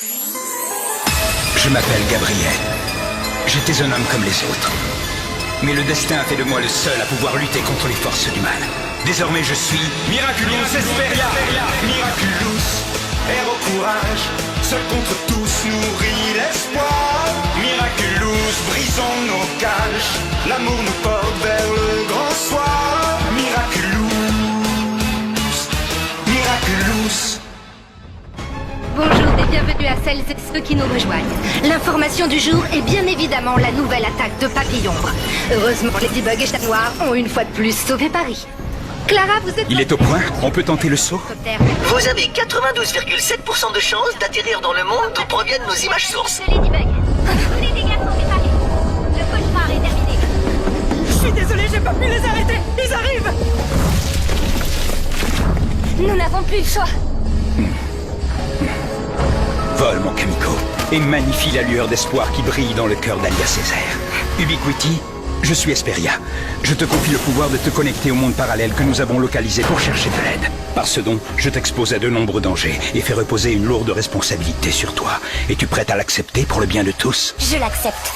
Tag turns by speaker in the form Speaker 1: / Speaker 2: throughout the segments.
Speaker 1: Je m'appelle Gabriel. J'étais un homme comme les autres. Mais le destin a fait de moi le seul à pouvoir lutter contre les forces du mal. Désormais je suis Miraculous Esperia. Miraculous, héros courage, seul contre tous nourrit l'espoir. Miraculous, brisons nos cages, l'amour nous porte vers le grand soir. Miraculous, Miraculous.
Speaker 2: Bonjour et bienvenue à celles et ceux qui nous rejoignent. L'information du jour est bien évidemment la nouvelle attaque de Papillombre. Heureusement, les Ladybug et Chat Noir ont une fois de plus sauvé Paris. Clara, vous êtes...
Speaker 1: Il est au point, on peut tenter le saut.
Speaker 3: Vous avez 92,7% de chances d'atterrir dans le monde d'où proviennent nos images sources.
Speaker 2: Ladybug. Tous les dégâts sont réparés. Le cauchemar est terminé.
Speaker 4: Je suis désolé, j'ai pas pu les arrêter. Ils arrivent.
Speaker 2: Nous n'avons plus le choix.
Speaker 1: Vole, mon Kamiko, et magnifie la lueur d'espoir qui brille dans le cœur d'Alia Césaire. Ubiquity, je suis Esperia. Je te confie le pouvoir de te connecter au monde parallèle que nous avons localisé pour chercher de l'aide. Par ce don, je t'expose à de nombreux dangers et fais reposer une lourde responsabilité sur toi. Es-tu prête à l'accepter pour le bien de tous?
Speaker 2: Je l'accepte.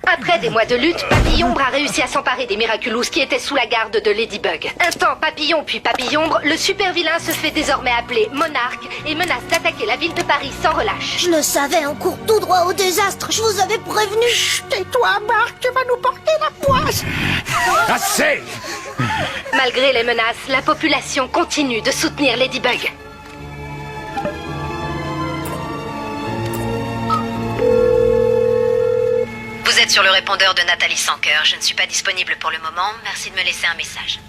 Speaker 2: Après des mois de lutte, Papillombre a réussi à s'emparer des Miraculous qui étaient sous la garde de Ladybug. Un temps Papillon puis Papillombre, le super vilain se fait désormais appeler Monarque et menace d'attaquer la ville de Paris sans relâche.
Speaker 5: Je le savais, on court tout droit au désastre. Je vous avais prévenu. Chut, tais-toi, Marc, tu vas nous porter la poisse.
Speaker 1: Assez!
Speaker 2: Malgré les menaces, la population continue de soutenir Ladybug.
Speaker 6: Vous êtes sur le répondeur de Nathalie Sanker. Je ne suis pas disponible pour le moment. Merci de me laisser un message.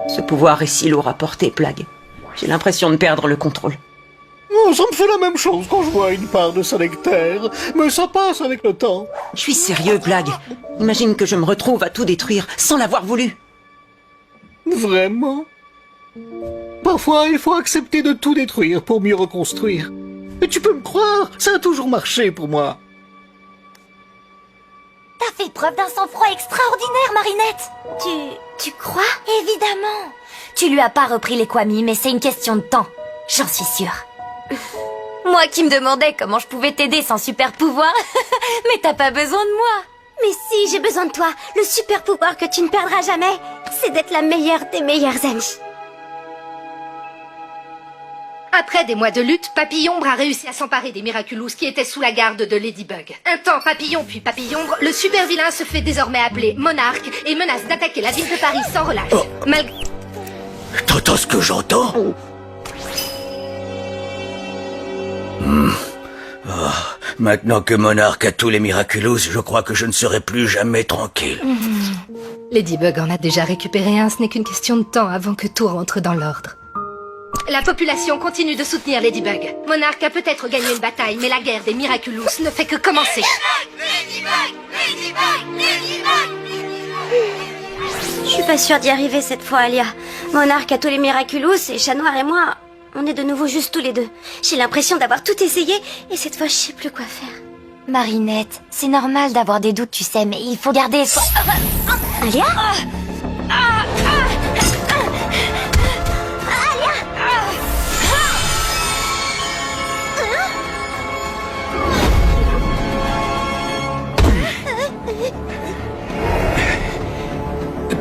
Speaker 4: Ce pouvoir est si lourd à porter, Plague. J'ai l'impression de perdre le contrôle.
Speaker 7: Oh, ça me fait la même chose quand je vois une part de sa nectaire, mais ça passe avec le temps.
Speaker 4: Je suis sérieux, Plague. Imagine que je me retrouve à tout détruire sans l'avoir voulu.
Speaker 7: Vraiment? Parfois, il faut accepter de tout détruire pour mieux reconstruire. Et tu peux me croire, ça a toujours marché pour moi.
Speaker 5: T'as fait preuve d'un sang-froid extraordinaire, Marinette. Tu crois? Évidemment. Tu lui as pas repris les Kwami, mais c'est une question de temps. J'en suis sûre. Moi qui me demandais comment je pouvais t'aider sans super pouvoir. Mais t'as pas besoin de moi. Mais si, j'ai besoin de toi. Le super pouvoir que tu ne perdras jamais, c'est d'être la meilleure des meilleures amies.
Speaker 2: Après des mois de lutte, Papillombre a réussi à s'emparer des Miraculous qui étaient sous la garde de Ladybug. Un temps Papillon puis Papillombre, le super vilain se fait désormais appeler Monarque et menace d'attaquer la ville de Paris sans relâche.
Speaker 3: Oh. T'entends ce que j'entends? Maintenant que Monarque a tous les Miraculous, je crois que je ne serai plus jamais tranquille.
Speaker 2: Ladybug en a déjà récupéré un, ce n'est qu'une question de temps avant que tout rentre dans l'ordre. La population continue de soutenir Ladybug. Monarch a peut-être gagné une bataille, mais la guerre des Miraculous ne fait que commencer.
Speaker 5: Je suis pas sûre d'y arriver cette fois, Alia. Monarch a tous les Miraculous et Chat Noir et moi, on est de nouveau juste tous les deux. J'ai l'impression d'avoir tout essayé et cette fois je sais plus quoi faire. Marinette, c'est normal d'avoir des doutes, tu sais, mais il faut garder espoir. Alia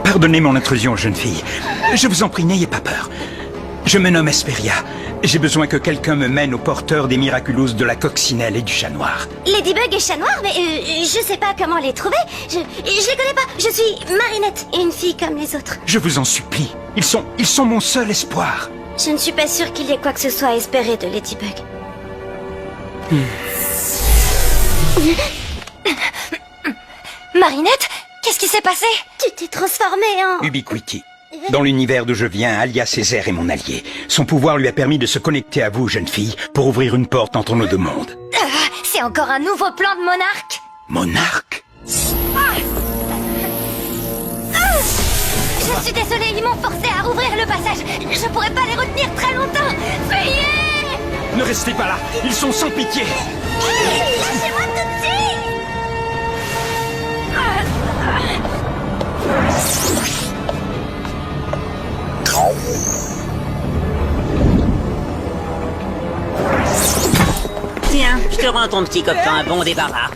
Speaker 1: Pardonnez mon intrusion, jeune fille. Je vous en prie, n'ayez pas peur. Je me nomme Hesperia. J'ai besoin que quelqu'un me mène au porteur des Miraculous de la Coccinelle et du Chat Noir.
Speaker 5: Ladybug et Chat Noir, mais je sais pas comment les trouver. Je les connais pas. Je suis Marinette, une fille comme les autres.
Speaker 1: Je vous en supplie. Ils sont mon seul espoir.
Speaker 5: Je ne suis pas sûre qu'il y ait quoi que ce soit à espérer de Ladybug. Marinette, qu'est-ce qui s'est passé? Tu t'es transformée en...
Speaker 1: Ubiquity. Dans l'univers d'où je viens, Alia Césaire est mon allié. Son pouvoir lui a permis de se connecter à vous, jeune fille, pour ouvrir une porte entre nos deux mondes.
Speaker 5: C'est encore un nouveau plan de Monarch?
Speaker 1: Monarque?
Speaker 5: Je suis désolée, ils m'ont forcé à rouvrir le passage. Je pourrais pas les retenir très longtemps. Veuillez!
Speaker 1: Ne restez pas là, ils sont sans pitié.
Speaker 5: Lâchez-moi tout de suite!
Speaker 4: Tiens, je te rends ton petit copain un bon débarras.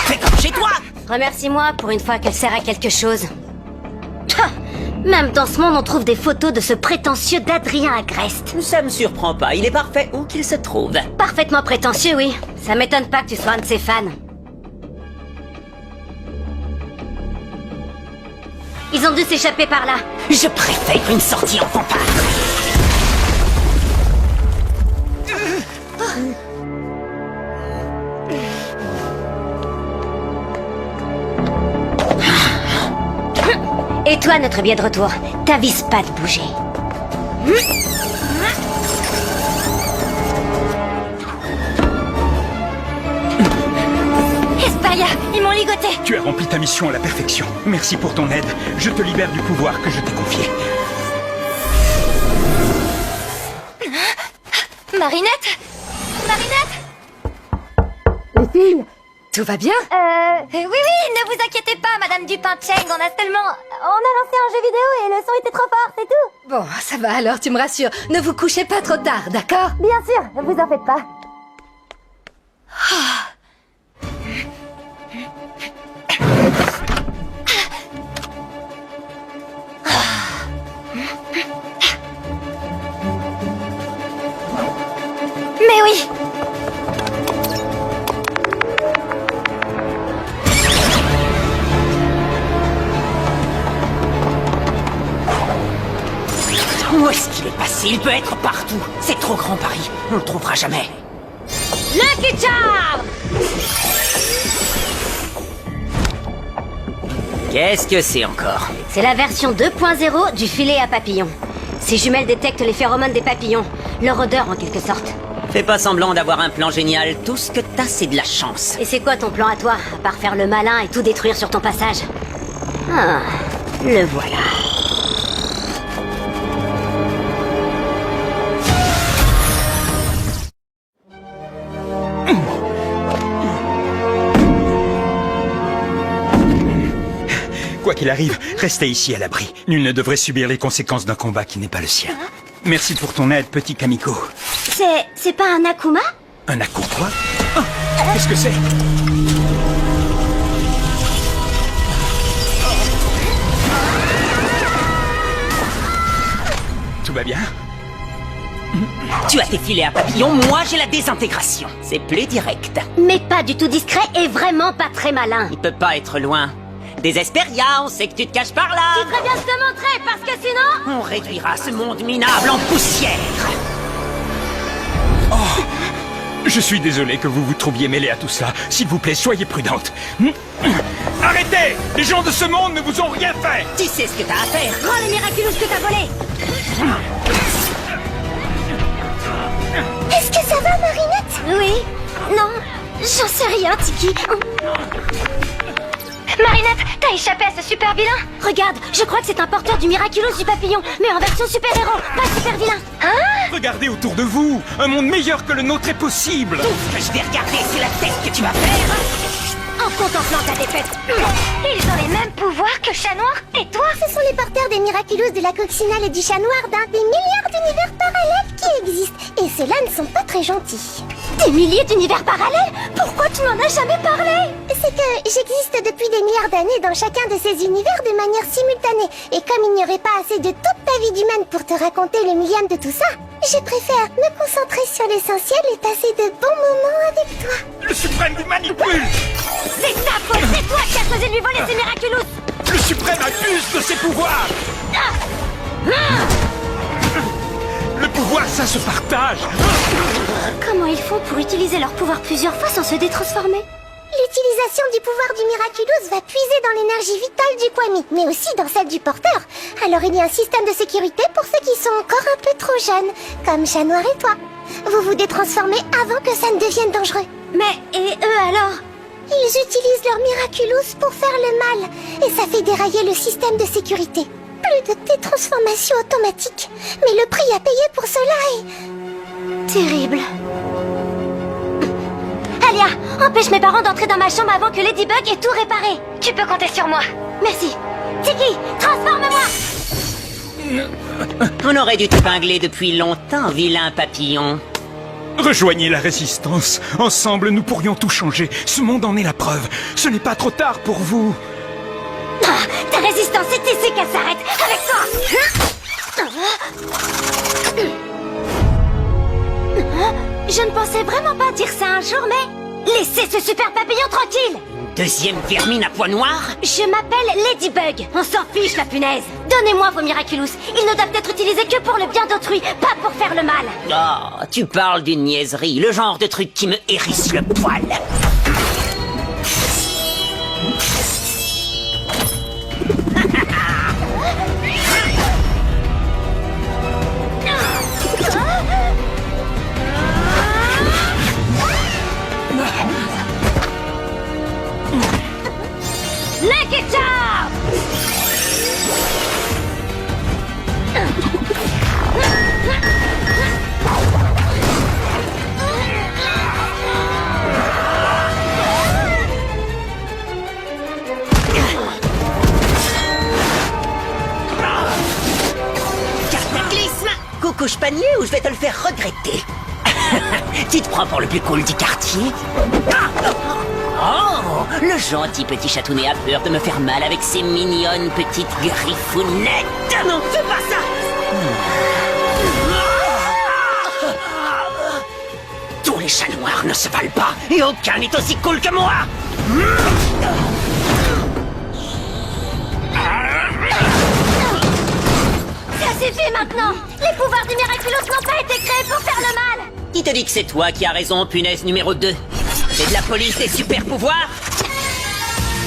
Speaker 4: Fais comme chez toi!
Speaker 5: Remercie-moi pour une fois qu'elle sert à quelque chose. Même dans ce monde, on trouve des photos de ce prétentieux d'Adrien Agreste.
Speaker 4: Ça me surprend pas, il est parfait où qu'il se trouve.
Speaker 5: Parfaitement prétentieux, oui. Ça m'étonne pas que tu sois un de ses fans. Ils ont dû s'échapper par là.
Speaker 4: Je préfère une sortie en fanfare.
Speaker 5: Et toi, notre billet de retour, t'avises pas de bouger. Hesperia, ils m'ont ligoté.
Speaker 1: Tu as rempli ta mission à la perfection. Merci pour ton aide. Je te libère du pouvoir que je t'ai confié.
Speaker 5: Marinette? Marinette?
Speaker 2: Les filles, tout va bien?
Speaker 5: Oui, ne vous inquiétez pas, Madame Dupin-Cheng, on a lancé un jeu vidéo et le son était trop fort, c'est tout.
Speaker 2: Bon, ça va alors, tu me rassures. Ne vous couchez pas trop tard, d'accord?
Speaker 5: Bien sûr, vous en faites pas. Mais oui!
Speaker 4: Où est-ce qu'il est passé? Il peut être partout. C'est trop grand, Paris. On le trouvera jamais.
Speaker 5: Lucky Charm!
Speaker 4: Qu'est-ce que c'est encore?
Speaker 5: C'est la version 2.0 du filet à papillons. Ces jumelles détectent les phéromones des papillons, leur odeur en quelque sorte.
Speaker 4: Fais pas semblant d'avoir un plan génial. Tout ce que t'as, c'est de la chance.
Speaker 5: Et c'est quoi ton plan à toi, à part faire le malin et tout détruire sur ton passage? Ah, le voilà.
Speaker 1: Quoi qu'il arrive, restez ici à l'abri. Nul ne devrait subir les conséquences d'un combat qui n'est pas le sien. Merci pour ton aide, petit Kamiko.
Speaker 5: C'est pas un Akuma?
Speaker 1: Un Akuma quoi? Oh, qu'est-ce que c'est? Tout va bien?
Speaker 4: Tu as tes filets à papillons, moi j'ai la désintégration. C'est plus direct.
Speaker 5: Mais pas du tout discret et vraiment pas très malin.
Speaker 4: Il peut pas être loin. Des Hesperia, on sait que tu te caches par là.
Speaker 5: Tu ferais bien de te montrer, parce que sinon...
Speaker 4: On réduira ce monde minable en poussière.
Speaker 1: Oh, je suis désolé que vous vous trouviez mêlé à tout cela. S'il vous plaît, soyez prudente. Arrêtez! Les gens de ce monde ne vous ont rien fait!
Speaker 4: Tu sais ce que t'as à faire.
Speaker 5: Rends le Miraculous que t'as volé. Est-ce que ça va, Marinette? Oui. Non, j'en sais rien, Tiki. Marinette, t'as échappé à ce super vilain? Regarde, je crois que c'est un porteur du Miraculous du papillon, mais en version super-héros, pas super vilain. Hein?
Speaker 1: Regardez autour de vous! Un monde meilleur que le nôtre est possible!
Speaker 4: Tout ce que je vais regarder, c'est la tête que tu vas faire.
Speaker 5: En contemplant ta défaite. Ils ont les mêmes pouvoirs que Chat Noir. Et toi? Ce sont les porteurs des Miraculous de la Coccinelle et du Chat Noir d'un des milliards d'univers parallèles qui existent. Et ceux-là ne sont pas très gentils. Des milliers d'univers parallèles? Pourquoi tu n'en as jamais parlé? C'est que j'existe depuis des milliards d'années dans chacun de ces univers de manière simultanée. Et comme il n'y aurait pas assez de toute ta vie d'humaine pour te raconter le millième de tout ça, je préfère me concentrer sur l'essentiel et passer de bons moments avec toi.
Speaker 1: Le suprême vous manipule!
Speaker 5: C'est ta faute, c'est toi qui as osé lui voler ses Miraculous.
Speaker 1: Le suprême abuse de ses pouvoirs! Le pouvoir, ça se partage!
Speaker 5: Comment ils font pour utiliser leur pouvoir plusieurs fois sans se détransformer? L'utilisation du pouvoir du Miraculous va puiser dans l'énergie vitale du Kwami, mais aussi dans celle du porteur. Alors il y a un système de sécurité pour ceux qui sont encore un peu trop jeunes, comme Chat Noir et toi. Vous vous détransformez avant que ça ne devienne dangereux. Mais, et eux alors? Ils utilisent leur Miraculous pour faire le mal, et ça fait dérailler le système de sécurité. Plus de détransformation automatique, mais le prix à payer pour cela est... terrible. Alia, empêche mes parents d'entrer dans ma chambre avant que Ladybug ait tout réparé. Tu peux compter sur moi. Merci. Tiki, transforme-moi.
Speaker 4: On aurait dû t'épingler depuis longtemps, vilain papillon.
Speaker 1: Rejoignez la résistance. Ensemble, nous pourrions tout changer. Ce monde en est la preuve. Ce n'est pas trop tard pour vous.
Speaker 5: Ah, ta résistance, c'est ici qu'elle s'arrête. Avec toi. Je ne pensais vraiment pas dire ça un jour, mais... Laissez ce super papillon tranquille.
Speaker 4: Deuxième vermine à pois noir.
Speaker 5: Je m'appelle Ladybug. On s'en fiche, la punaise. Donnez-moi vos Miraculous. Ils ne doivent être utilisés que pour le bien d'autrui, pas pour faire le mal.
Speaker 4: Oh, tu parles d'une niaiserie, le genre de truc qui me hérisse le poil.
Speaker 5: Lucky Charm!
Speaker 4: Cataclysme! Coucouche panier ou je vais te le faire regretter. Tu te prends pour le plus cool du quartier? Oh, le gentil petit chatounet a peur de me faire mal avec ses mignonnes petites griffounettes. Non, fais pas ça! Tous les chats noirs ne se valent pas, et aucun n'est aussi cool que moi!
Speaker 5: Ça suffit maintenant! Les pouvoirs du Miraculous n'ont pas été créés pour faire le mal!
Speaker 4: Qui te dit que c'est toi qui as raison, punaise numéro 2? C'est de la police des super pouvoirs?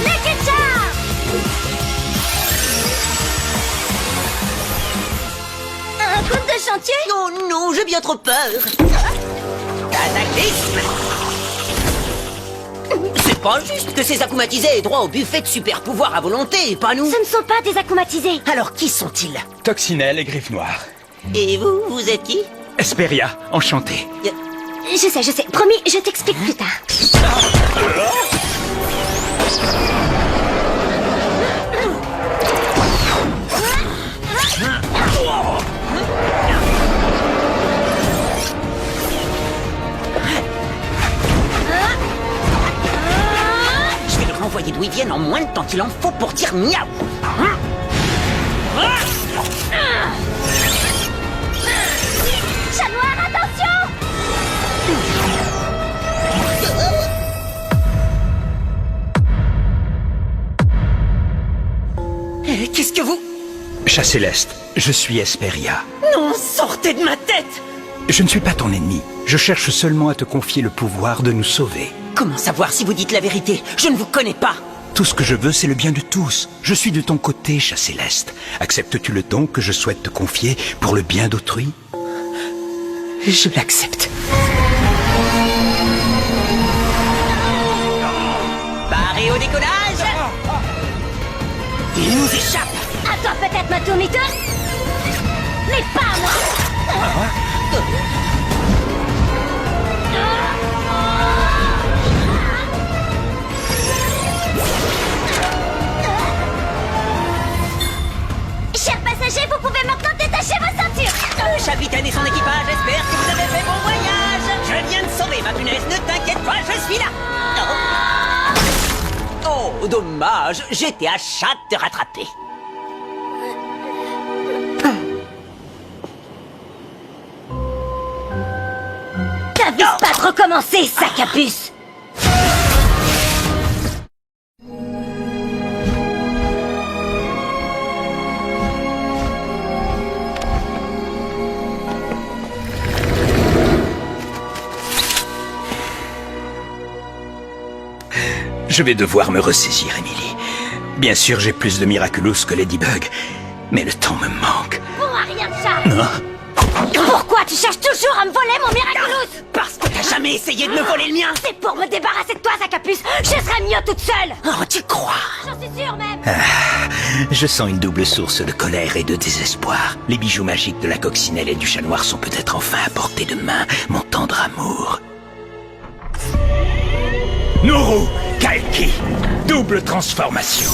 Speaker 5: Lucky Charm! Un coup de chantier?
Speaker 4: Non, non, j'ai bien trop peur. Cataclysme! C'est pas juste que ces akumatisés aient droit au buffet de super pouvoirs à volonté, pas nous.
Speaker 5: Ce ne sont pas des akumatisés.
Speaker 4: Alors qui sont-ils?
Speaker 1: Coccinelle et Griffe Noire.
Speaker 4: Et vous, vous êtes qui?
Speaker 1: Esperia, enchanté.
Speaker 5: Je sais. Promis, je t'explique plus tard.
Speaker 4: Je vais le renvoyer d'où ils viennent en moins de temps qu'il en faut pour dire miaou.
Speaker 5: Chat Noir, attention!
Speaker 4: Qu'est-ce que vous...
Speaker 1: Chat Céleste, je suis Esperia.
Speaker 4: Non, sortez de ma tête!
Speaker 1: Je ne suis pas ton ennemi. Je cherche seulement à te confier le pouvoir de nous sauver.
Speaker 4: Comment savoir si vous dites la vérité? Je ne vous connais pas.
Speaker 1: Tout ce que je veux, c'est le bien de tous. Je suis de ton côté, chat céleste. Acceptes-tu le don que je souhaite te confier pour le bien d'autrui?
Speaker 4: Je l'accepte. Paré au décollage. Il nous échappe.
Speaker 5: À toi peut-être, Matomito, mais pas à moi. Chers passagers, vous pouvez maintenant détacher vos ceintures.
Speaker 4: Le capitaine et son équipage espèrent que vous avez fait bon voyage. Je viens de sauver ma punaise, ne t'inquiète pas, je suis là. Oh, dommage, j'étais à chat de te rattraper.
Speaker 5: T'avises pas de recommencer, sac à puce.
Speaker 1: Je vais devoir me ressaisir, Emily. Bien sûr, j'ai plus de Miraculous que Ladybug, mais le temps me manque.
Speaker 5: Pour rien de ça.
Speaker 1: Non.
Speaker 5: Pourquoi tu cherches toujours à me voler mon Miraculous?
Speaker 4: Parce que t'as jamais essayé de me voler le mien.
Speaker 5: C'est pour me débarrasser de toi, sac à puce. Je serais mieux toute seule.
Speaker 4: Oh, tu crois?
Speaker 5: J'en suis sûre même.
Speaker 1: Je sens une double source de colère et de désespoir. Les bijoux magiques de la coccinelle et du chat noir sont peut-être enfin à portée de main, mon tendre amour. Nuru Kalki, double transformation.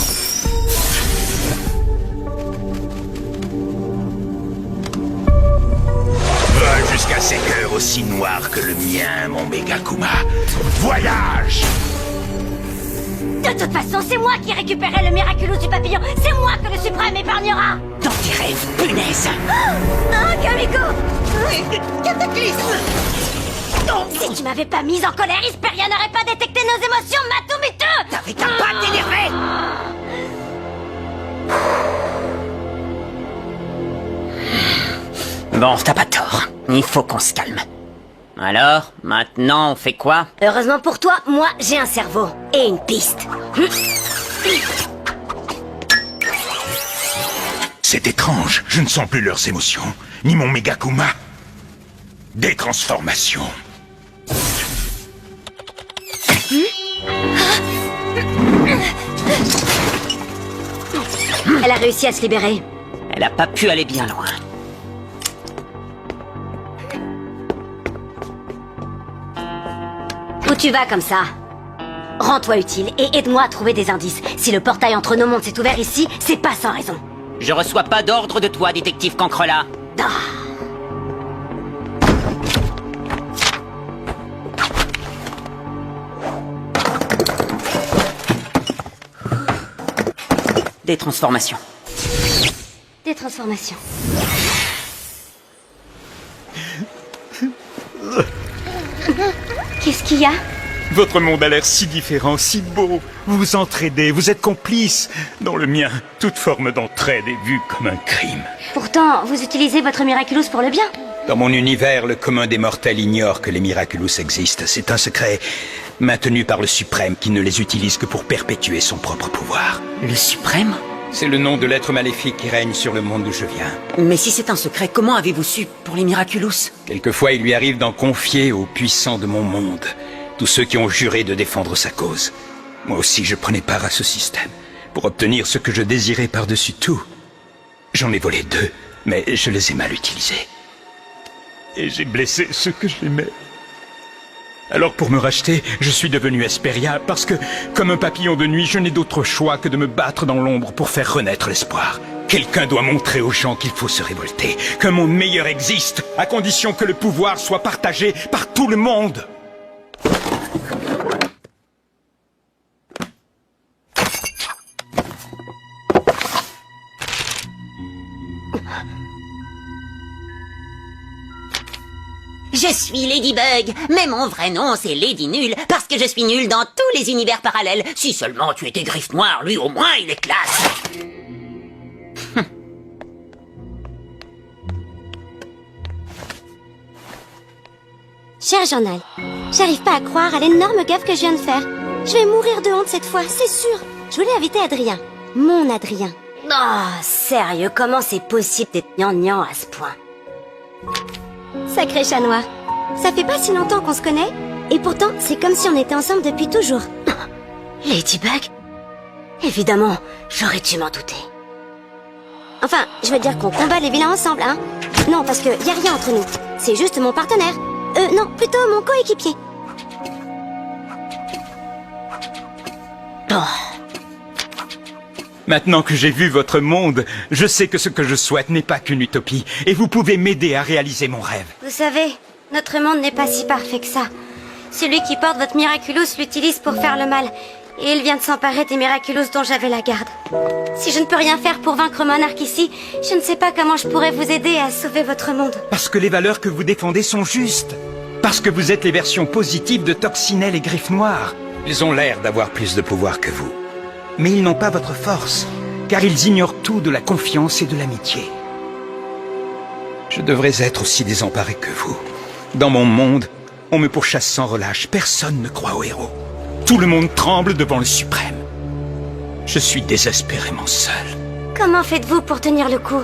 Speaker 1: Va jusqu'à ces cœurs aussi noirs que le mien, mon Megakuma. Voyage!
Speaker 5: De toute façon, c'est moi qui récupérais le Miraculous du papillon. C'est moi que le suprême épargnera.
Speaker 4: Dans tes rêves, punaise.
Speaker 5: Ah, Kamiko.
Speaker 4: Cataclysme.
Speaker 5: Si tu m'avais pas mise en colère, Hesperia n'aurait pas détecté nos émotions, Matomito.
Speaker 4: T'avais qu'à pas t'énerver. Bon, t'as pas tort. Il faut qu'on se calme. Alors, maintenant, on fait quoi?
Speaker 5: Heureusement pour toi, moi, j'ai un cerveau. Et une piste.
Speaker 1: C'est étrange, je ne sens plus leurs émotions, ni mon Megakuma. Des transformations.
Speaker 5: Elle a réussi à se libérer.
Speaker 4: Elle a pas pu aller bien loin.
Speaker 5: Où tu vas comme ça? Rends-toi utile et aide-moi à trouver des indices. Si le portail entre nos mondes s'est ouvert ici, c'est pas sans raison.
Speaker 4: Je reçois pas d'ordre de toi, détective Cancrela.
Speaker 5: Ah.
Speaker 4: Des transformations.
Speaker 5: Des transformations. Qu'est-ce qu'il y a?
Speaker 1: Votre monde a l'air si différent, si beau. Vous vous entraidez, vous êtes complices. Dans le mien, toute forme d'entraide est vue comme un crime.
Speaker 5: Pourtant, vous utilisez votre Miraculous pour le bien.
Speaker 1: Dans mon univers, le commun des mortels ignore que les Miraculous existent. C'est un secret maintenu par le Suprême qui ne les utilise que pour perpétuer son propre pouvoir.
Speaker 4: Le suprême?
Speaker 1: C'est le nom de l'être maléfique qui règne sur le monde d'où je viens.
Speaker 4: Mais si c'est un secret, comment avez-vous su pour les Miraculous?
Speaker 1: Quelquefois, il lui arrive d'en confier aux puissants de mon monde. Tous ceux qui ont juré de défendre sa cause. Moi aussi, je prenais part à ce système, pour obtenir ce que je désirais par-dessus tout. J'en ai volé 2, mais je les ai mal utilisés. Et j'ai blessé ceux que j'aimais. Alors pour me racheter, je suis devenu Hesperia, parce que, comme un papillon de nuit, je n'ai d'autre choix que de me battre dans l'ombre pour faire renaître l'espoir. Quelqu'un doit montrer aux gens qu'il faut se révolter, qu'un monde meilleur existe, à condition que le pouvoir soit partagé par tout le monde.
Speaker 4: Je suis Ladybug, mais mon vrai nom c'est Lady Nulle, parce que je suis nulle dans tous les univers parallèles. Si seulement tu étais Griffe Noire, lui au moins il est classe.
Speaker 5: Cher journal, j'arrive pas à croire à l'énorme gaffe que je viens de faire. Je vais mourir de honte cette fois, c'est sûr.
Speaker 8: Je voulais inviter Adrien. Mon Adrien. Oh, sérieux, comment c'est possible d'être gnangnan à ce point? Sacré chat noir. Ça fait pas si longtemps qu'on se connaît, et pourtant, c'est comme si on était ensemble depuis toujours. Ladybug? Évidemment, j'aurais dû m'en douter. Enfin, je veux dire qu'on combat les vilains ensemble, hein? Non, parce que y a rien entre nous. C'est juste mon partenaire. Non, plutôt mon coéquipier.
Speaker 1: Maintenant que j'ai vu votre monde, je sais que ce que je souhaite n'est pas qu'une utopie, et vous pouvez m'aider à réaliser mon rêve.
Speaker 8: Vous savez, notre monde n'est pas si parfait que ça. Celui qui porte votre Miraculous l'utilise pour faire le mal. Et il vient de s'emparer des Miraculous dont j'avais la garde. Si je ne peux rien faire pour vaincre Monarch ici, je ne sais pas comment je pourrais vous aider à sauver votre monde.
Speaker 1: Parce que les valeurs que vous défendez sont justes. Parce que vous êtes les versions positives de Toxinelle et Griffe Noire. Ils ont l'air d'avoir plus de pouvoir que vous. Mais ils n'ont pas votre force, car ils ignorent tout de la confiance et de l'amitié. Je devrais être aussi désemparé que vous. Dans mon monde, on me pourchasse sans relâche. Personne ne croit aux héros. Tout le monde tremble devant le suprême. Je suis désespérément seul.
Speaker 8: Comment faites-vous pour tenir le coup?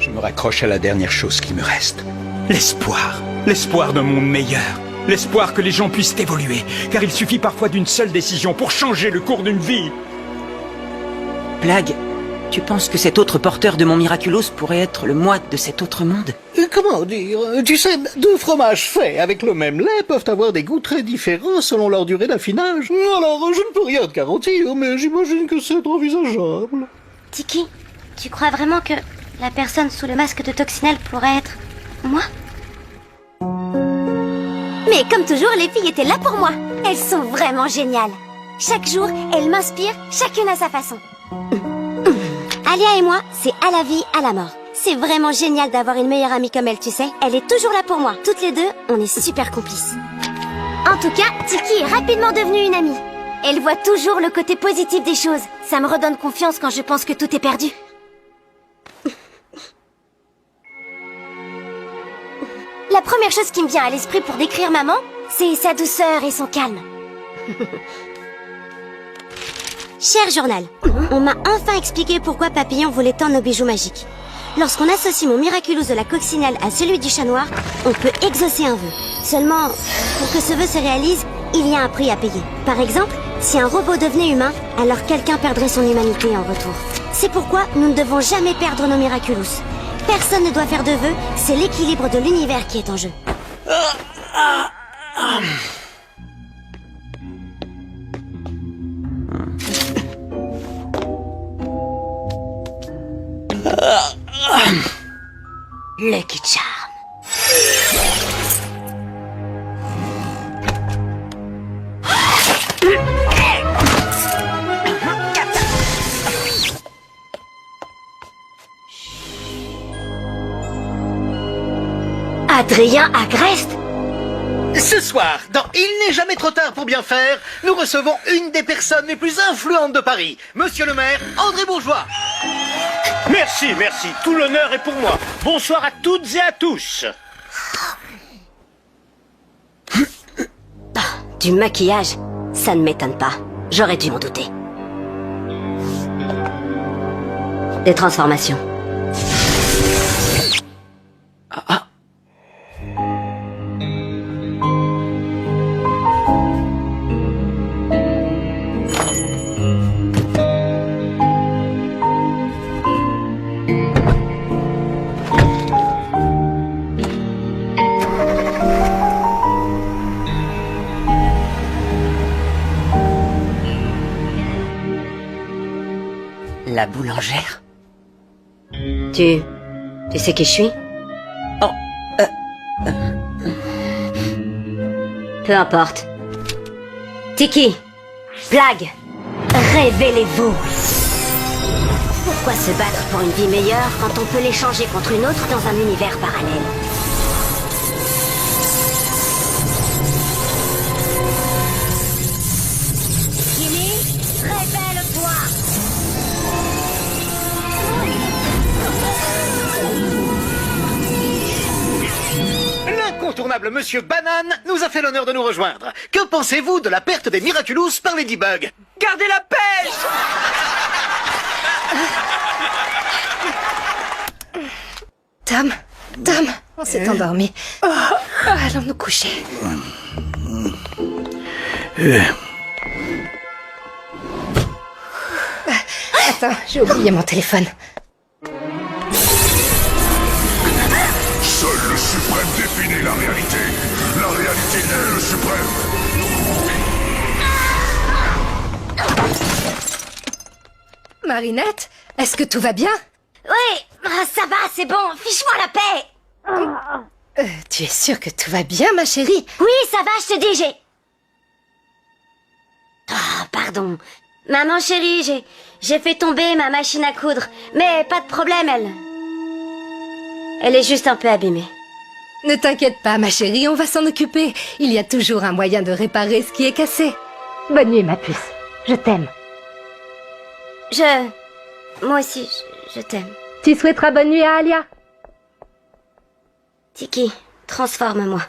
Speaker 1: Je me raccroche à la dernière chose qui me reste. L'espoir. L'espoir d'un monde meilleur. L'espoir que les gens puissent évoluer. Car il suffit parfois d'une seule décision pour changer le cours d'une vie.
Speaker 9: Plague, tu penses que cet autre porteur de mon Miraculous pourrait être le moi de cet autre monde?
Speaker 7: Comment dire? Tu sais, deux fromages faits avec le même lait peuvent avoir des goûts très différents selon leur durée d'affinage. Alors, je ne peux rien te garantir, mais j'imagine que c'est envisageable.
Speaker 8: Tiki, tu crois vraiment que la personne sous le masque de Toxinelle pourrait être moi? Mais comme toujours, les filles étaient là pour moi. Elles sont vraiment géniales. Chaque jour, elles m'inspirent, chacune à sa façon. Alia et moi, c'est à la vie, à la mort. C'est vraiment génial d'avoir une meilleure amie comme elle, tu sais. Elle est toujours là pour moi. Toutes les deux, on est super complices. En tout cas, Tiki est rapidement devenue une amie. Elle voit toujours le côté positif des choses. Ça me redonne confiance quand je pense que tout est perdu. La première chose qui me vient à l'esprit pour décrire maman, c'est sa douceur et son calme. Cher journal, on m'a enfin expliqué pourquoi Papillon voulait tant nos bijoux magiques. Lorsqu'on associe mon Miraculous de la coccinelle à celui du chat noir, on peut exaucer un vœu. Seulement, pour que ce vœu se réalise, il y a un prix à payer. Par exemple, si un robot devenait humain, alors quelqu'un perdrait son humanité en retour. C'est pourquoi nous ne devons jamais perdre nos Miraculous. Personne ne doit faire de vœux, c'est l'équilibre de l'univers qui est en jeu. Lucky Charm. Adrien Agreste?
Speaker 7: Ce soir, dans Il n'est jamais trop tard pour bien faire, nous recevons une des personnes les plus influentes de Paris, Monsieur le maire André Bourgeois.
Speaker 10: Merci, merci. Tout l'honneur est pour moi. Bonsoir à toutes et à tous.
Speaker 8: Du maquillage, ça ne m'étonne pas. J'aurais dû m'en douter. Des transformations.
Speaker 9: La boulangère?
Speaker 8: Tu sais qui je suis?
Speaker 9: Oh,
Speaker 8: Peu importe. Tiki, Plague, révélez-vous. Pourquoi se battre pour une vie meilleure quand on peut l'échanger contre une autre dans un univers parallèle? Ginny, révèle-toi.
Speaker 7: L'incontournable Monsieur Banane nous a fait l'honneur de nous rejoindre. Que pensez-vous de la perte des Miraculous par Ladybug?
Speaker 9: Gardez la pêche!
Speaker 2: Tom, on s'est endormi. Allons nous coucher. Attends, j'ai oublié mon téléphone.
Speaker 11: Seul le suprême définit la réalité. La réalité est le suprême.
Speaker 2: Marinette, est-ce que tout va bien?
Speaker 5: Oui, ça va, c'est bon, fiche-moi la paix.
Speaker 2: Tu es sûre que tout va bien, ma chérie?
Speaker 5: Oui, ça va, je te dis, pardon. Maman chérie, j'ai fait tomber ma machine à coudre. Mais pas de problème, elle est juste un peu abîmée.
Speaker 2: Ne t'inquiète pas, ma chérie, on va s'en occuper. Il y a toujours un moyen de réparer ce qui est cassé. Bonne nuit, ma puce. Je t'aime.
Speaker 5: Moi aussi, je t'aime.
Speaker 2: Tu souhaiteras bonne nuit à Alia?
Speaker 5: Tiki, transforme-moi.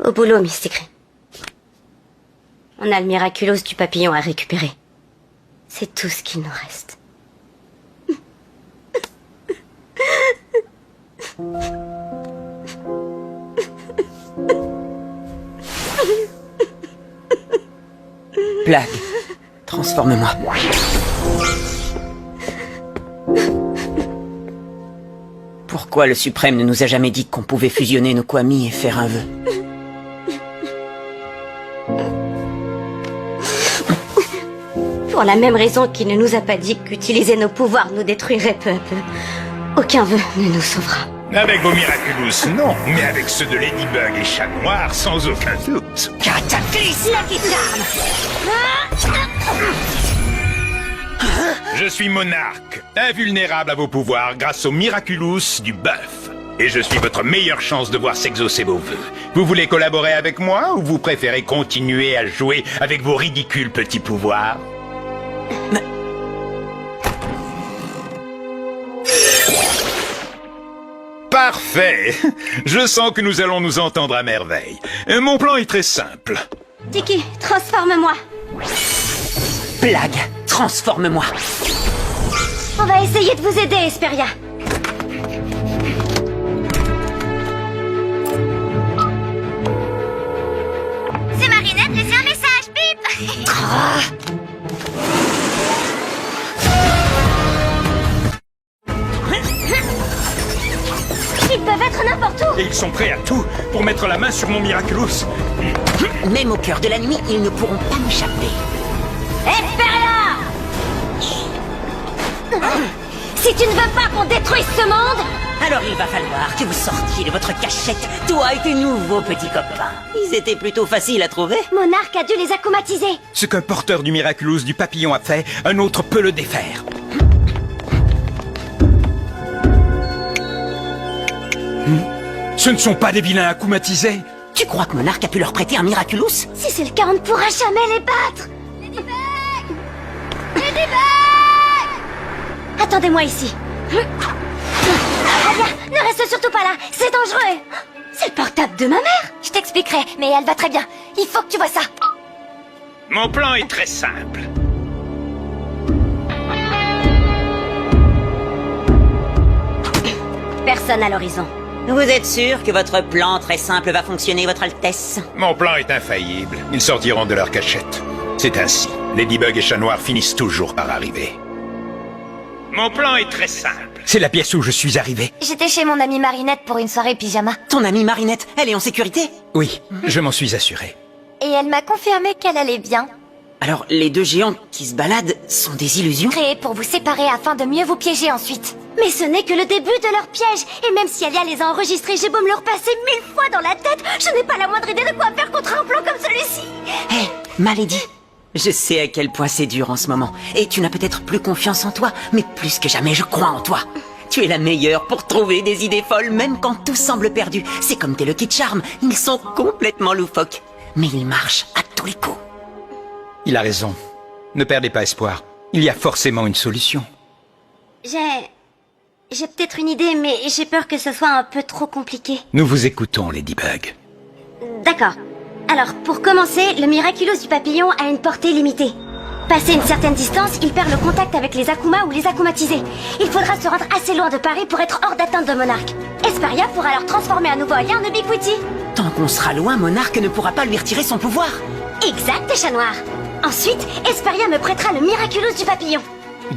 Speaker 5: Au boulot, Mystique. On a le miraculous du papillon à récupérer. C'est tout ce qu'il nous reste.
Speaker 9: Plague, transforme-moi. Pourquoi le Suprême ne nous a jamais dit qu'on pouvait fusionner nos Kwami et faire un vœu?
Speaker 5: Pour la même raison qu'il ne nous a pas dit qu'utiliser nos pouvoirs nous détruirait peu à peu. Aucun vœu ne nous sauvera.
Speaker 1: Avec vos miraculous, non, mais avec ceux de Ladybug et Chat Noir, sans aucun doute.
Speaker 5: Cataclysme Lucky Charm.
Speaker 1: Je suis monarque, invulnérable à vos pouvoirs grâce au miraculous du bœuf. Et je suis votre meilleure chance de voir s'exaucer vos vœux. Vous voulez collaborer avec moi ou vous préférez continuer à jouer avec vos ridicules petits pouvoirs? Parfait. Je sens que nous allons nous entendre à merveille. Mon plan est très simple.
Speaker 5: Tiki, transforme-moi.
Speaker 9: Plague, transforme-moi.
Speaker 5: On va essayer de vous aider, Esperia.
Speaker 8: C'est Marinette, laissez un message, bip.
Speaker 5: Ils peuvent être n'importe où.
Speaker 1: Et ils sont prêts à tout pour mettre la main sur mon miraculous.
Speaker 4: Même au cœur de la nuit, ils ne pourront pas m'échapper.
Speaker 5: Esperia! Si tu ne veux pas qu'on détruise ce monde,
Speaker 4: Alors il va falloir que vous sortiez de votre cachette, toi et tes nouveaux petits copains. Ils étaient plutôt faciles à trouver.
Speaker 5: Monarque a dû les accomatiser.
Speaker 1: Ce qu'un porteur du miraculous du papillon a fait, un autre peut le défaire. Ce ne sont pas des vilains accoumatisés.
Speaker 4: Tu crois que Monarque a pu leur prêter un miraculous?
Speaker 5: Si c'est le cas, on ne pourra jamais les battre. Ladybug! Attendez-moi ici. Alia, ne reste surtout pas là, c'est dangereux. C'est le portable de ma mère. Je t'expliquerai, mais elle va très bien. Il faut que tu vois ça.
Speaker 1: Mon plan est très simple.
Speaker 5: Personne à l'horizon.
Speaker 4: Vous êtes sûr que votre plan très simple va fonctionner, Votre Altesse?
Speaker 1: Mon plan est infaillible. Ils sortiront de leur cachette. C'est ainsi. Ladybug et Chat Noir finissent toujours par arriver. Mon plan est très simple. C'est la pièce où je suis arrivé.
Speaker 5: J'étais chez mon amie Marinette pour une soirée pyjama.
Speaker 4: Ton amie Marinette, elle est en sécurité?
Speaker 1: Oui, je m'en suis assuré.
Speaker 5: Et elle m'a confirmé qu'elle allait bien.
Speaker 4: Alors, les deux géants qui se baladent sont des illusions?
Speaker 5: Créées pour vous séparer afin de mieux vous piéger ensuite. Mais ce n'est que le début de leur piège. Et même si Alia les a enregistrés, j'ai beau me le repasser 1000 fois dans la tête, je n'ai pas la moindre idée de quoi faire contre un plan comme celui-ci.
Speaker 4: Hé, Malady, je sais à quel point c'est dur en ce moment. Et tu n'as peut-être plus confiance en toi, mais plus que jamais, je crois en toi. Tu es la meilleure pour trouver des idées folles, même quand tout semble perdu. C'est comme tes Lucky Charms, ils sont complètement loufoques. Mais ils marchent à tous les coups.
Speaker 1: Il a raison. Ne perdez pas espoir. Il y a forcément une solution.
Speaker 8: j'ai peut-être une idée, mais j'ai peur que ce soit un peu trop compliqué.
Speaker 1: Nous vous écoutons, Ladybug.
Speaker 8: D'accord. Alors, pour commencer, le Miraculous du papillon a une portée limitée. Passé une certaine distance, il perd le contact avec les Akuma ou les akumatisés. Il faudra se rendre assez loin de Paris pour être hors d'atteinte de Monarque. Esperia pourra alors transformer à nouveau Alia en Ubiquity.
Speaker 4: Tant qu'on sera loin, Monarque ne pourra pas lui retirer son pouvoir.
Speaker 8: Exact, chat noir. Ensuite, Esperia me prêtera le Miraculous du papillon.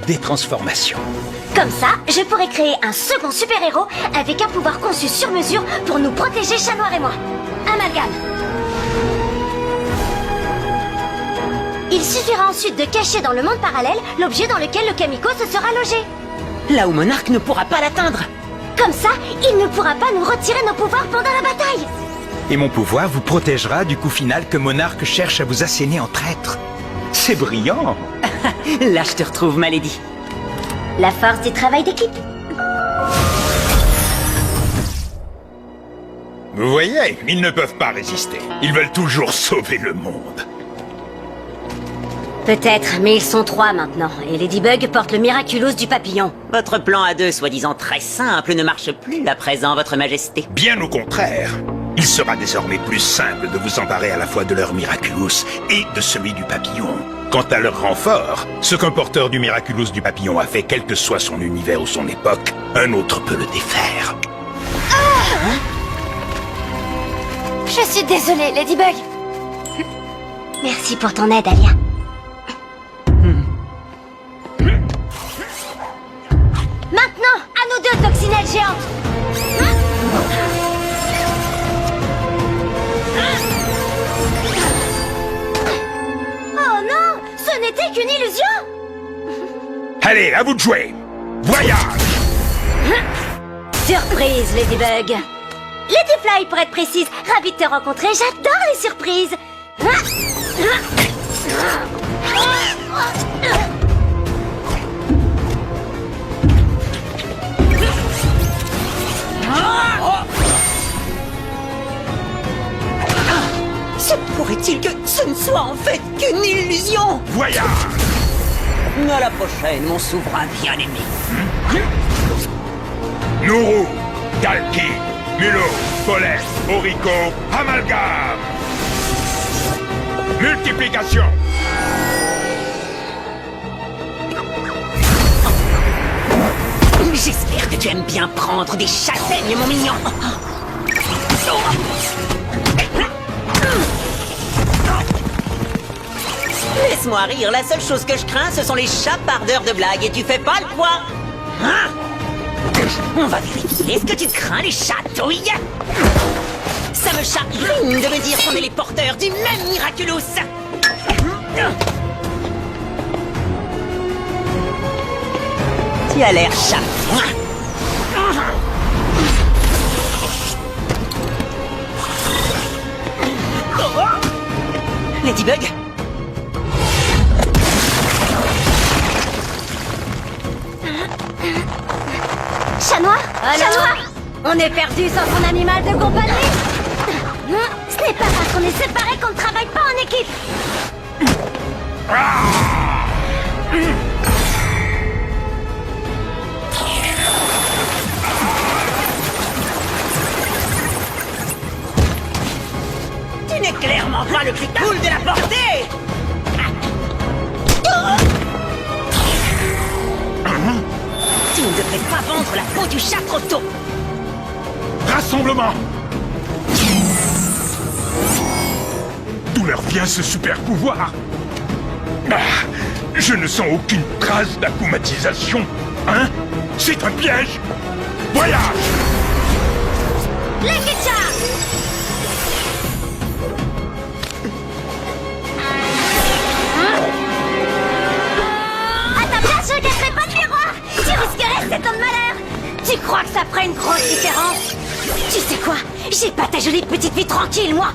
Speaker 1: Des transformations.
Speaker 8: Comme ça, je pourrai créer un second super-héros avec un pouvoir conçu sur mesure pour nous protéger, chat noir et moi. Amalgame. Il suffira ensuite de cacher dans le monde parallèle l'objet dans lequel le Kamiko se sera logé.
Speaker 4: Là où Monarque ne pourra pas l'atteindre.
Speaker 8: Comme ça, il ne pourra pas nous retirer nos pouvoirs pendant la bataille.
Speaker 1: Et mon pouvoir vous protégera du coup final que Monarque cherche à vous asséner en traître. C'est brillant.
Speaker 4: Là, je te retrouve, ma Lady.
Speaker 8: La force du travail d'équipe.
Speaker 11: Vous voyez, ils ne peuvent pas résister. Ils veulent toujours sauver le monde.
Speaker 8: Peut-être, mais ils sont 3 maintenant, et Ladybug porte le Miraculous du papillon.
Speaker 4: Votre plan à 2, soi-disant très simple, ne marche plus à présent, votre majesté.
Speaker 11: Bien au contraire. Il sera désormais plus simple de vous emparer à la fois de leur Miraculous et de celui du papillon. Quant à leur renfort, ce qu'un porteur du Miraculous du papillon a fait, quel que soit son univers ou son époque, un autre peut le défaire.
Speaker 5: Je suis désolée, Ladybug.
Speaker 8: Merci pour ton aide, Alia. Maintenant, à nous 2, coccinelles géantes. Oh non, ce n'était qu'une illusion.
Speaker 11: Allez, à vous de jouer. Voyage.
Speaker 8: Surprise, Ladybug. Ladyfly, pour être précise. Ravi de te rencontrer, j'adore les surprises.
Speaker 4: Se pourrait-il que ce ne soit en fait qu'une illusion?
Speaker 11: Voyage.
Speaker 4: À la prochaine, mon souverain bien-aimé.
Speaker 11: Nourou, Kalki, Mulot, Polès, Orico, Amalgame. Multiplication.
Speaker 4: J'espère que tu aimes bien prendre des châtaignes, mon mignon. Laisse-moi rire, la seule chose que je crains, ce sont les chapardeurs de blagues, et tu fais pas le poids. Hein? On va vérifier, est-ce que tu crains les chatouilles? Ça me chagrine de me dire qu'on est les porteurs du même Miraculous. Tu as l'air chat. Ladybug?
Speaker 8: Chat noir? Chat noir? On est perdu sans son animal de compagnie? Ce n'est pas parce qu'on est séparés qu'on ne travaille pas en équipe.
Speaker 4: Tu n'es clairement pas le plus cool de la portée. Tu ne devrais pas vendre la peau du chat trop tôt.
Speaker 11: Rassemblement. D'où leur vient ce super pouvoir? Je ne sens aucune trace d'akumatisation. Hein? C'est un piège. Voyage.
Speaker 8: Les Ketcha! À ta place, je gâterai pas de miroir. Tu risquerais 7 ans de malheur. Tu crois que ça ferait une grosse différence? Tu sais quoi? J'ai pas ta jolie petite vie tranquille, moi.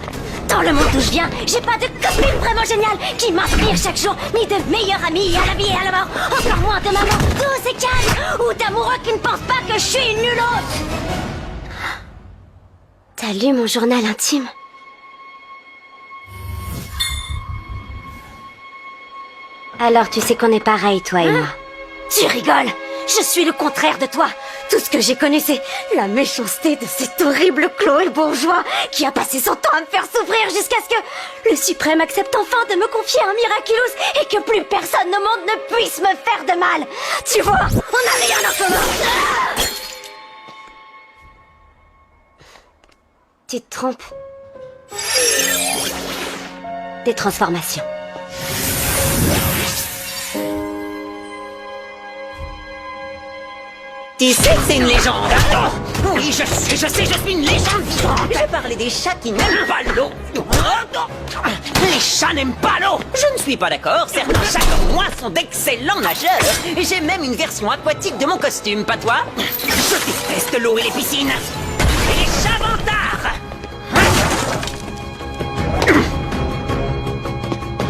Speaker 8: Dans le monde d'où je viens, j'ai pas de copine vraiment géniale qui m'inspire chaque jour, ni de meilleure amie à la vie et à la mort, encore moins de maman douce et calme, ou d'amoureux qui ne pense pas que je suis une nulle autre. T'as lu mon journal intime? Alors tu sais qu'on est pareil, toi et moi. Tu rigoles?
Speaker 5: Je suis le contraire de toi. Tout ce que j'ai connu, c'est la méchanceté de cet horrible Chloé bourgeois qui a passé son temps à me faire souffrir jusqu'à ce que le suprême accepte enfin de me confier un Miraculous et que plus personne au monde ne puisse me faire de mal. Tu vois, on n'a rien en commun. Tu te trompes. Des transformations.
Speaker 4: Tu sais que c'est une légende. Oui, je sais, je suis une légende vivante. Je parlais des chats qui n'aiment pas l'eau. Les chats n'aiment pas l'eau. Je ne suis pas d'accord. Certains chats comme moi sont d'excellents nageurs. Et j'ai même une version aquatique de mon costume, pas toi? Je déteste l'eau et les piscines. Et les chavantards.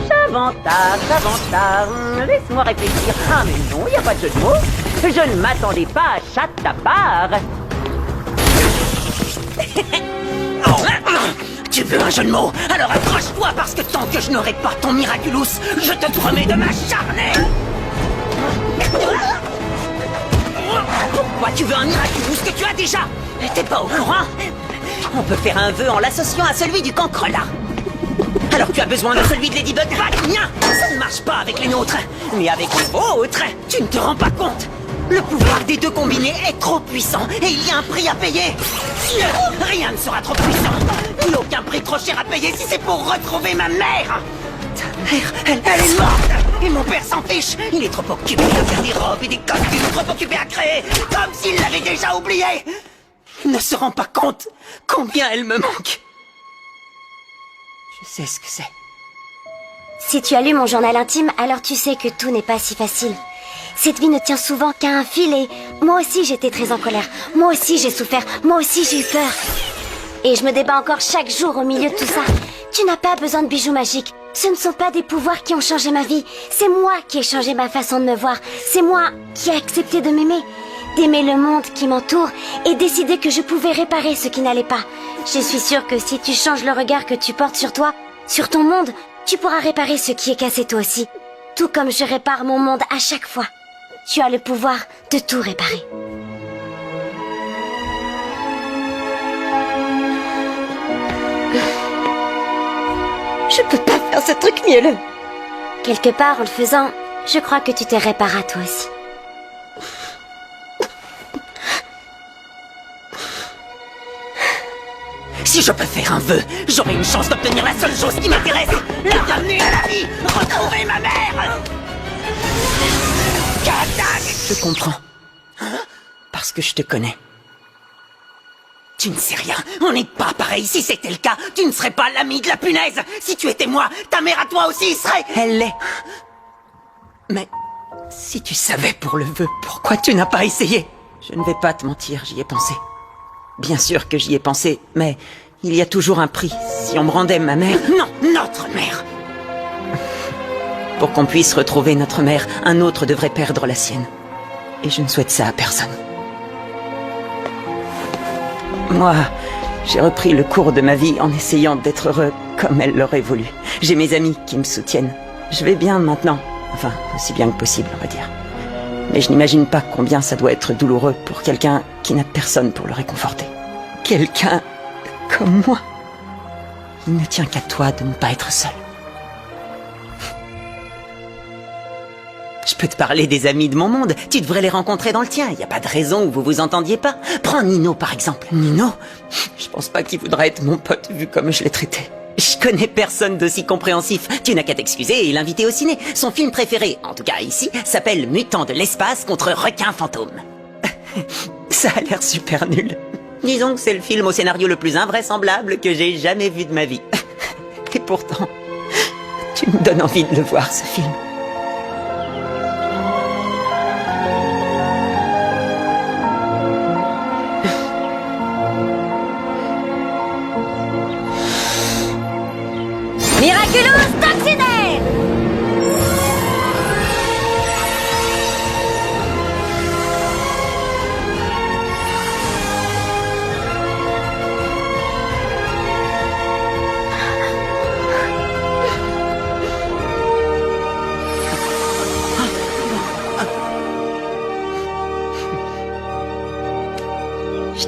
Speaker 4: Chavantards, laisse-moi réfléchir. Ah mais non, il n'y a pas de jeu de mots. Je ne m'attendais pas à chat de ta part. Tu veux un jeu de mots? Alors accroche-toi parce que tant que je n'aurai pas ton Miraculous, je te promets de m'acharner. Pourquoi tu veux un Miraculous que tu as déjà? T'es pas au courant? On peut faire un vœu en l'associant à celui du cancrelat. Alors tu as besoin de celui de Ladybug, pas du mien. Ça ne marche pas avec les nôtres. Mais avec les vôtres, tu ne te rends pas compte. Le pouvoir des deux combinés est trop puissant et il y a un prix à payer. Rien ne sera trop puissant. Ni aucun prix trop cher à payer si c'est pour retrouver ma mère. Ta mère, elle est morte. Et mon père s'en fiche. Il est trop occupé à faire des robes et des costumes, trop occupé à créer, comme s'il l'avait déjà oublié. Il ne se rend pas compte combien elle me manque. Je sais ce que c'est.
Speaker 5: Si tu as lu mon journal intime, alors tu sais que tout n'est pas si facile. Cette vie ne tient souvent qu'à un fil et moi aussi j'étais très en colère. Moi aussi j'ai souffert. Moi aussi j'ai eu peur. Et je me débat encore chaque jour au milieu de tout ça. Tu n'as pas besoin de bijoux magiques. Ce ne sont pas des pouvoirs qui ont changé ma vie. C'est moi qui ai changé ma façon de me voir. C'est moi qui ai accepté de m'aimer. D'aimer le monde qui m'entoure et décider que je pouvais réparer ce qui n'allait pas. Je suis sûre que si tu changes le regard que tu portes sur toi, sur ton monde, tu pourras réparer ce qui est cassé toi aussi. Tout comme je répare mon monde à chaque fois. Tu as le pouvoir de tout réparer. Je peux pas faire ce truc mielleux. Quelque part, en le faisant, je crois que tu te répares toi aussi.
Speaker 4: Si je peux faire un vœu, j'aurai une chance d'obtenir la seule chose qui m'intéresse, la ramener à la vie, retrouver ma mère. Je comprends. Parce que je te connais. Tu ne sais rien, on n'est pas pareil. Si c'était le cas, tu ne serais pas l'ami de la punaise. Si tu étais moi, ta mère à toi aussi serait... Elle l'est. Mais si tu savais pour le vœu, pourquoi tu n'as pas essayé? Je ne vais pas te mentir, j'y ai pensé. Bien sûr que j'y ai pensé, mais il y a toujours un prix. Si on me rendait ma mère... Non, notre mère. Pour qu'on puisse retrouver notre mère, un autre devrait perdre la sienne. Et je ne souhaite ça à personne. Moi, j'ai repris le cours de ma vie en essayant d'être heureux comme elle l'aurait voulu. J'ai mes amis qui me soutiennent. Je vais bien maintenant. Enfin, aussi bien que possible, on va dire. Mais je n'imagine pas combien ça doit être douloureux pour quelqu'un qui n'a personne pour le réconforter. Quelqu'un comme moi. Il ne tient qu'à toi de ne pas être seul. Je peux te parler des amis de mon monde. Tu devrais les rencontrer dans le tien. Il n'y a pas de raison où vous vous entendiez pas. Prends Nino, par exemple. Nino? Je pense pas qu'il voudra être mon pote vu comme je l'ai traité. Je connais personne d'aussi compréhensif. Tu n'as qu'à t'excuser et l'inviter au ciné. Son film préféré, en tout cas ici, s'appelle Mutant de l'espace contre requin fantôme. Ça a l'air super nul. Disons que c'est le film au scénario le plus invraisemblable que j'ai jamais vu de ma vie. Et pourtant, tu me donnes envie de le voir, ce film.
Speaker 5: Miraculous Toxinaire!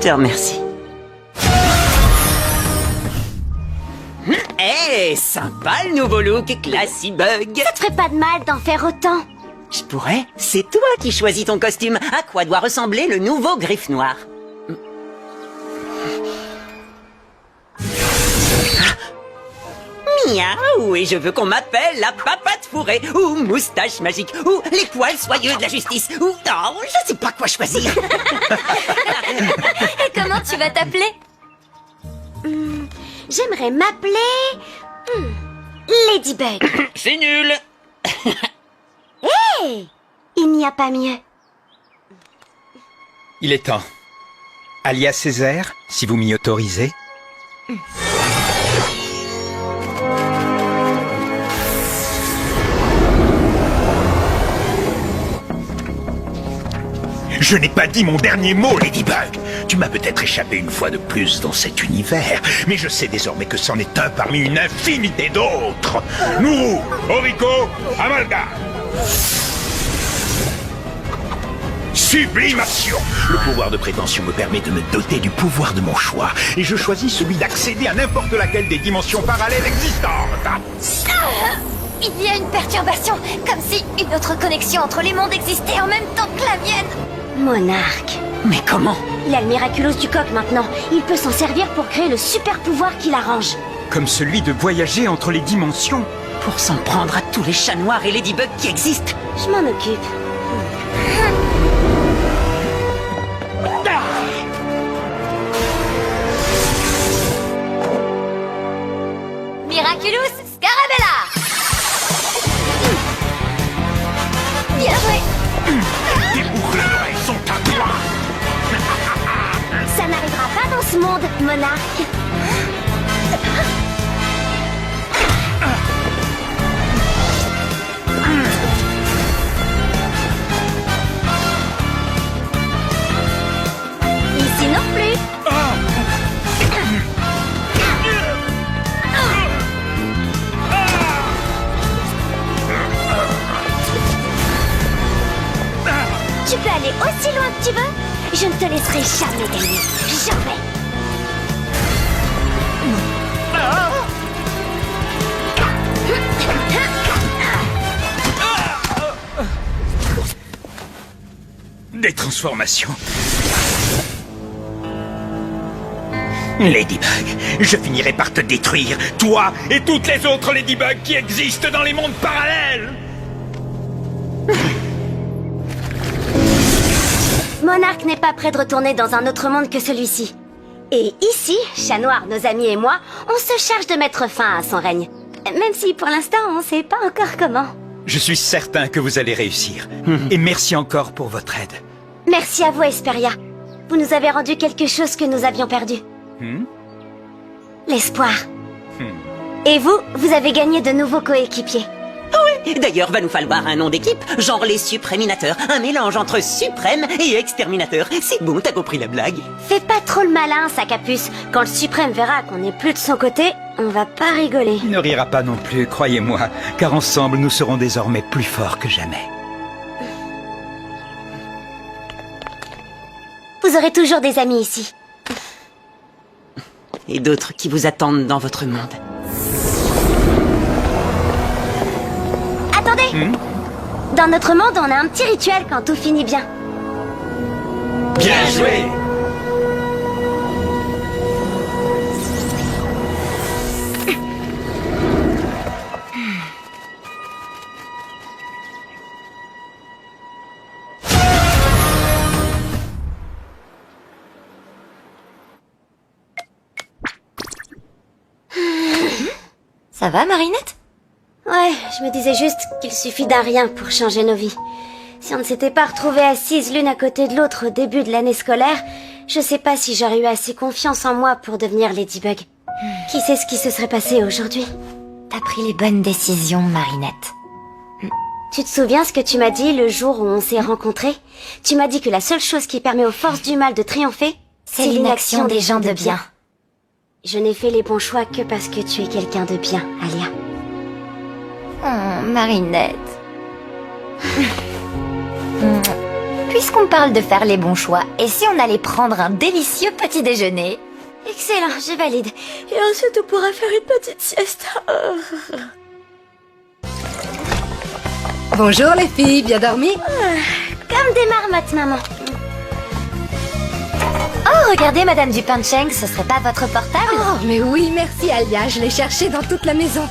Speaker 4: te remercie. Eh, sympa le nouveau look, Classy Bug.
Speaker 8: Ça te ferait pas de mal d'en faire autant?
Speaker 4: Je pourrais. C'est toi qui choisis ton costume. À quoi doit ressembler le nouveau Griffe Noir? Miaou, et je veux qu'on m'appelle la papate fourrée, ou moustache magique, ou les poils soyeux de la justice, ou... Oh, je sais pas quoi choisir.
Speaker 5: Et comment tu vas t'appeler?
Speaker 8: J'aimerais m'appeler... Ladybug.
Speaker 4: C'est nul.
Speaker 8: Hé! Il n'y a pas mieux.
Speaker 1: Il est temps. Alias Césaire, si vous m'y autorisez.
Speaker 11: Je n'ai pas dit mon dernier mot, Ladybug. Tu m'as peut-être échappé une fois de plus dans cet univers, mais je sais désormais que c'en est un parmi une infinité d'autres. Nourou, Orico, Amalgame. Sublimation. Le pouvoir de prétention me permet de me doter du pouvoir de mon choix, et je choisis celui d'accéder à n'importe laquelle des dimensions parallèles existantes.
Speaker 5: Il y a une perturbation, comme si une autre connexion entre les mondes existait en même temps que la mienne.
Speaker 8: Monarque.
Speaker 4: Mais comment?
Speaker 8: Il a le Miraculous du coq maintenant. Il peut s'en servir pour créer le super pouvoir qui l'arrange.
Speaker 1: Comme celui de voyager entre les dimensions.
Speaker 4: Pour s'en prendre à tous les chats noirs et Ladybug qui existent.
Speaker 8: Je m'en occupe.
Speaker 5: Miraculous Scarabella. Bien joué.
Speaker 11: Tes boucles d'oreilles sont à toi.
Speaker 8: Ça n'arrivera pas dans ce monde, monarque. Ici non plus. Tu peux aller aussi loin que tu veux. Je ne te laisserai jamais gagner. Jamais.
Speaker 1: Des transformations. Ladybug, je finirai par te détruire, toi et toutes les autres Ladybugs qui existent dans les mondes parallèles.
Speaker 8: Monarque n'est pas prêt de retourner dans un autre monde que celui-ci. Et ici, Chat Noir, nos amis et moi, on se charge de mettre fin à son règne. Même si pour l'instant, on ne sait pas encore comment.
Speaker 1: Je suis certain que vous allez réussir. Et merci encore pour votre aide.
Speaker 8: Merci à vous, Hesperia. Vous nous avez rendu quelque chose que nous avions perdu. L'espoir. Et vous, vous avez gagné de nouveaux coéquipiers.
Speaker 4: Oui, d'ailleurs, va nous falloir un nom d'équipe, genre les Supréminateurs, un mélange entre Suprême et Exterminateur. C'est bon, t'as compris la blague?
Speaker 8: Fais pas trop le malin, Sacapuce. Quand le Suprême verra qu'on n'est plus de son côté, on va pas rigoler.
Speaker 1: Il ne rira pas non plus, croyez-moi, car ensemble nous serons désormais plus forts que jamais.
Speaker 8: Vous aurez toujours des amis ici.
Speaker 4: Et d'autres qui vous attendent dans votre monde.
Speaker 8: Attendez! Dans notre monde, on a un petit rituel quand tout finit bien.
Speaker 1: Bien joué!
Speaker 5: Ça va, Marinette?
Speaker 8: Ouais, je me disais juste qu'il suffit d'un rien pour changer nos vies. Si on ne s'était pas retrouvées assises l'une à côté de l'autre au début de l'année scolaire, je sais pas si j'aurais eu assez confiance en moi pour devenir Ladybug. Qui sait ce qui se serait passé aujourd'hui?
Speaker 5: T'as pris les bonnes décisions, Marinette.
Speaker 8: Tu te souviens ce que tu m'as dit le jour où on s'est rencontrés? Tu m'as dit que la seule chose qui permet aux forces du mal de triompher,
Speaker 5: C'est l'inaction des gens de bien.
Speaker 8: Je n'ai fait les bons choix que parce que tu es quelqu'un de bien, Alia.
Speaker 5: Oh, Marinette. puisqu'on parle de faire les bons choix, et si on allait prendre un délicieux petit déjeuner?
Speaker 8: Excellent, je valide. Et ensuite, on pourra faire une petite sieste.
Speaker 2: Bonjour les filles, bien dormi?
Speaker 8: Comme des marmottes, maman.
Speaker 5: Oh, regardez, Madame Dupancheng, ce serait pas votre portable?
Speaker 2: Oh, mais oui, merci Alia, je l'ai cherché dans toute la maison.